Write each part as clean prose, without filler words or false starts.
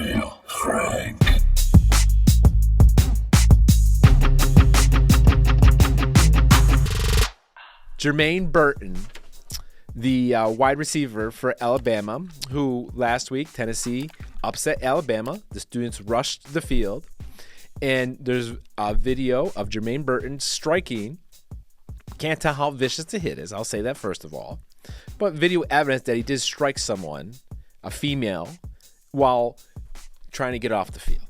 Real Frank. Jermaine Burton, the wide receiver for Alabama, who last week Tennessee upset Alabama. The students rushed the field, and there's a video of Jermaine Burton striking. Can't tell how vicious the hit is. I'll say that first of all. But video evidence that he did strike someone, a female, while trying to get off the field.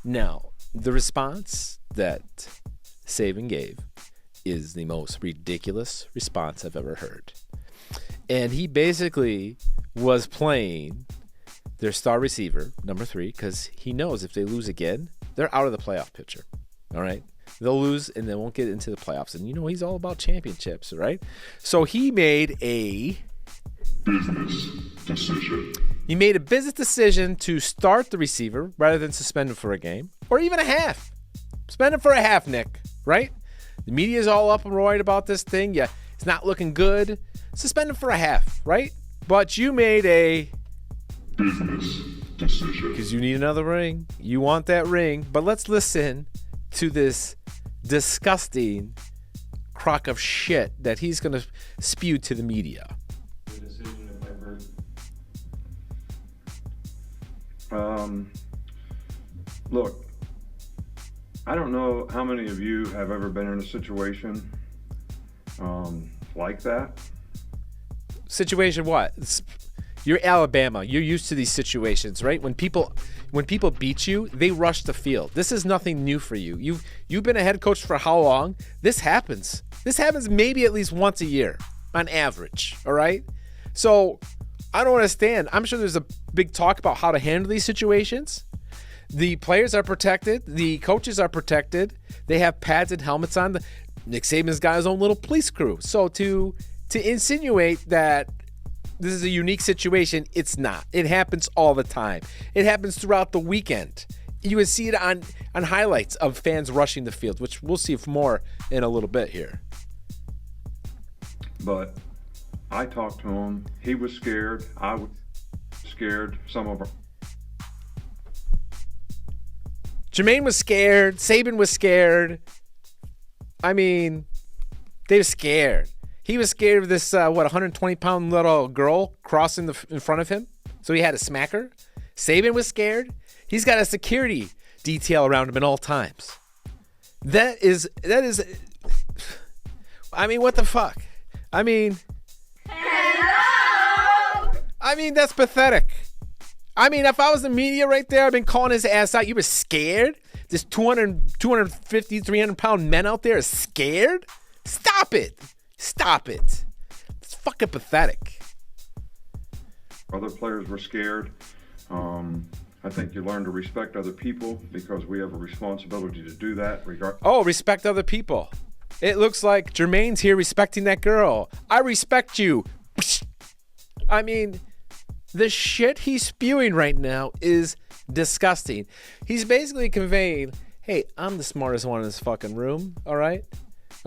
Now, the response that Saban gave is the most ridiculous response I've ever heard. And he basically was playing their star receiver, number 3, because he knows if they lose again, they're out of the playoff picture. All right? They'll lose and they won't get into the playoffs. And he's all about championships, right? So he made a business decision. He made a business decision to start the receiver rather than suspend him for a game or even a half. Suspend him for a half, Nick, right? The media is all up and roaring about this thing. Yeah, it's not looking good. Suspend him for a half, right? But you made a business decision. Because you need another ring. You want that ring. But let's listen to this disgusting crock of shit that he's going to spew to the media. The decision of my Look, I don't know how many of you have ever been in a situation like that. Situation what? You're Alabama. You're used to these situations, right? When people beat you, they rush the field. This is nothing new for you. You've been a head coach for how long? This happens. This happens maybe at least once a year on average, all right? So I don't understand. I'm sure there's a big talk about how to handle these situations. The players are protected. The coaches are protected. They have pads and helmets on. Nick Saban's got his own little police crew. So to insinuate that this is a unique situation, it's not. It happens all the time. It happens throughout the weekend. You would see it on highlights of fans rushing the field, which we'll see more in a little bit here. But I talked to him. He was scared. I was scared. Some of our Jermaine was scared. Saban was scared. I mean, they were scared. He was scared of this, 120-pound little girl crossing in front of him, so he had to smack her. Saban was scared. He's got a security detail around him at all times. That is. I mean, what the fuck? I mean, hello. I mean, that's pathetic. I mean, if I was the media right there, I've been calling his ass out. You were scared? This 250, 300-pound men out there are scared? Stop it. Stop it. It's fucking pathetic. other players were scared. I think you learn to respect other people because we have a responsibility to do that. Respect other people. It looks like Jermaine's here respecting that girl. I respect you. I mean, the shit he's spewing right now is disgusting. He's basically conveying, hey, I'm the smartest one in this fucking room, all right?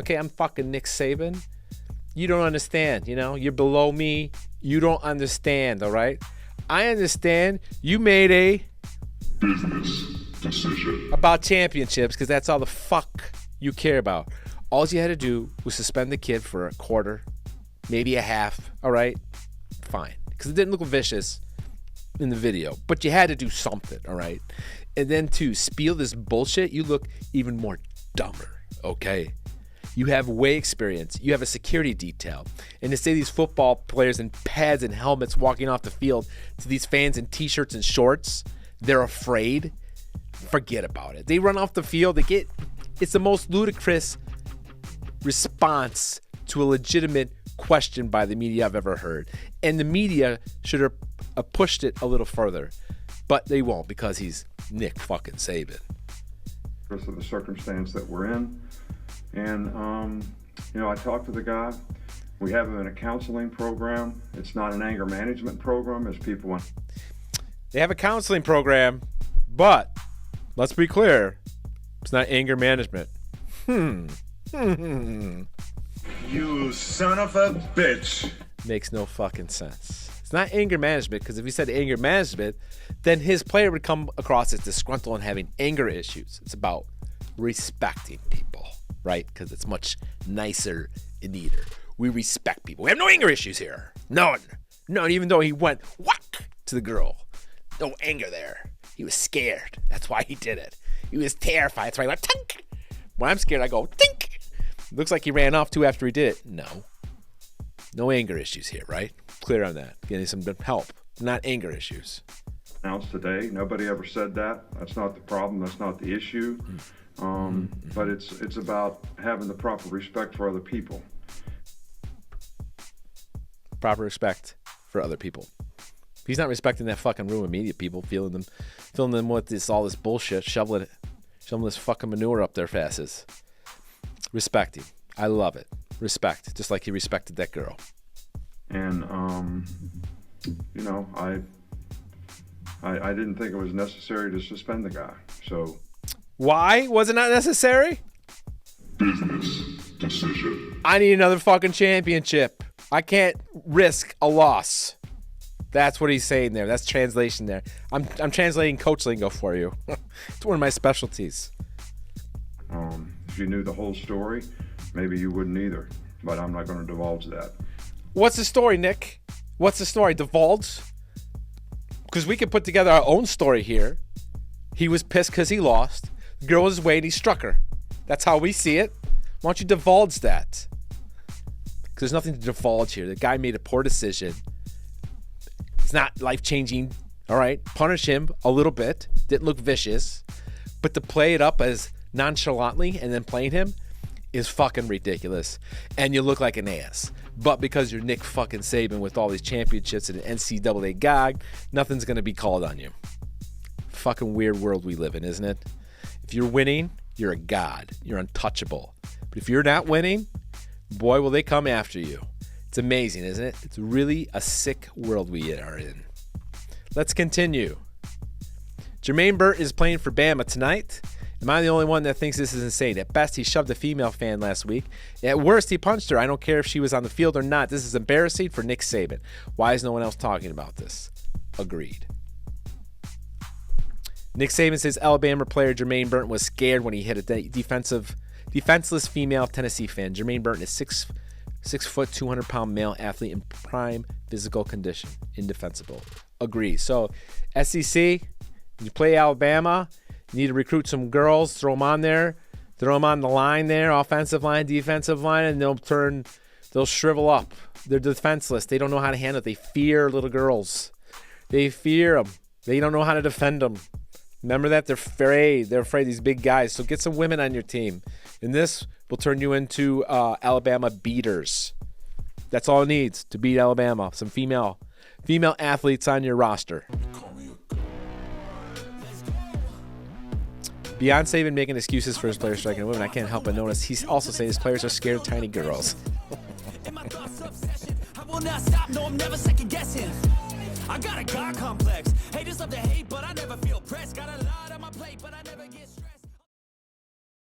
Okay, I'm fucking Nick Saban. You don't understand, You're below me. You don't understand, all right? I understand you made a business decision about championships because that's all the fuck you care about. All you had to do was suspend the kid for a quarter, maybe a half, all right? Fine. Because it didn't look vicious in the video. But you had to do something, all right? And then to spiel this bullshit, you look even more dumber, okay? You have way experience. You have a security detail. And to say these football players in pads and helmets walking off the field to these fans in T-shirts and shorts, they're afraid, forget about it. They run off the field. It's the most ludicrous response to a legitimate question by the media I've ever heard. And the media should have pushed it a little further. But they won't because he's Nick fucking Saban. Because of the circumstance that we're in. And, I talked to the guy. We have him in a counseling program. It's not an anger management program as people want. They have a counseling program, but let's be clear, it's not anger management. You son of a bitch. Makes no fucking sense. It's not anger management, because if he said anger management, then his player would come across as disgruntled and having anger issues. It's about respecting people, right? Because it's much nicer and neater. We respect people. We have no anger issues here. None. Even though he went whack to the girl. No anger there. He was scared. That's why he did it. He was terrified. That's why he went tink. When I'm scared, I go tink. Looks like he ran off too after he did it. No anger issues here, right? Clear on that. Getting some help. Not anger issues. Announced today. Nobody ever said that. That's not the problem. That's not the issue. But it's about having the proper respect for other people. Proper respect for other people. He's not respecting that fucking room of media people, filling them with all this bullshit, shoveling this fucking manure up their faces. Respecting. I love it. Respect. Just like he respected that girl. And I didn't think it was necessary to suspend the guy. So why was it not necessary? Business decision. I need another fucking championship. I can't risk a loss. That's what he's saying there. That's translation there. I'm translating coach lingo for you. It's one of my specialties. If you knew the whole story, maybe you wouldn't either. But I'm not going to divulge that. What's the story, Nick? What's the story? Divulge? Because we could put together our own story here. He was pissed because he lost. The girl was waiting. He struck her. That's how we see it. Why don't you divulge that? Because there's nothing to divulge here. The guy made a poor decision. It's not life-changing. All right? Punish him a little bit. Didn't look vicious. But to play it up as nonchalantly and then playing him is fucking ridiculous. And you look like an ass. But because you're Nick fucking Saban with all these championships and an NCAA gag, nothing's going to be called on you. Fucking weird world we live in, isn't it? If you're winning, you're a god. You're untouchable. But if you're not winning, boy, will they come after you. It's amazing, isn't it? It's really a sick world we are in. Let's continue. Jermaine Burton is playing for Bama tonight. Am I the only one that thinks this is insane? At best, he shoved a female fan last week. At worst, he punched her. I don't care if she was on the field or not. This is embarrassing for Nick Saban. Why is no one else talking about this? Agreed. Nick Saban says Alabama player Jermaine Burton was scared when he hit a defenseless female Tennessee fan. Jermaine Burton is 6 foot, 200-pound male athlete in prime physical condition. Indefensible. Agree. So, SEC, you play Alabama, you need to recruit some girls, throw them on there, throw them on the line there, offensive line, defensive line, and they'll shrivel up. They're defenseless. They don't know how to handle it. They fear little girls. They fear them. They don't know how to defend them. Remember that? They're afraid. They're afraid of these big guys. So get some women on your team. And this will turn you into Alabama beaters. That's all it needs to beat Alabama. Some female athletes on your roster. Beyond Saban making excuses for his players striking women, I can't help but notice he's also saying his players are scared of tiny girls. I got a God complex. Haters love to hate, but I never feel pressed. Got a lot on my plate, but I never get stressed.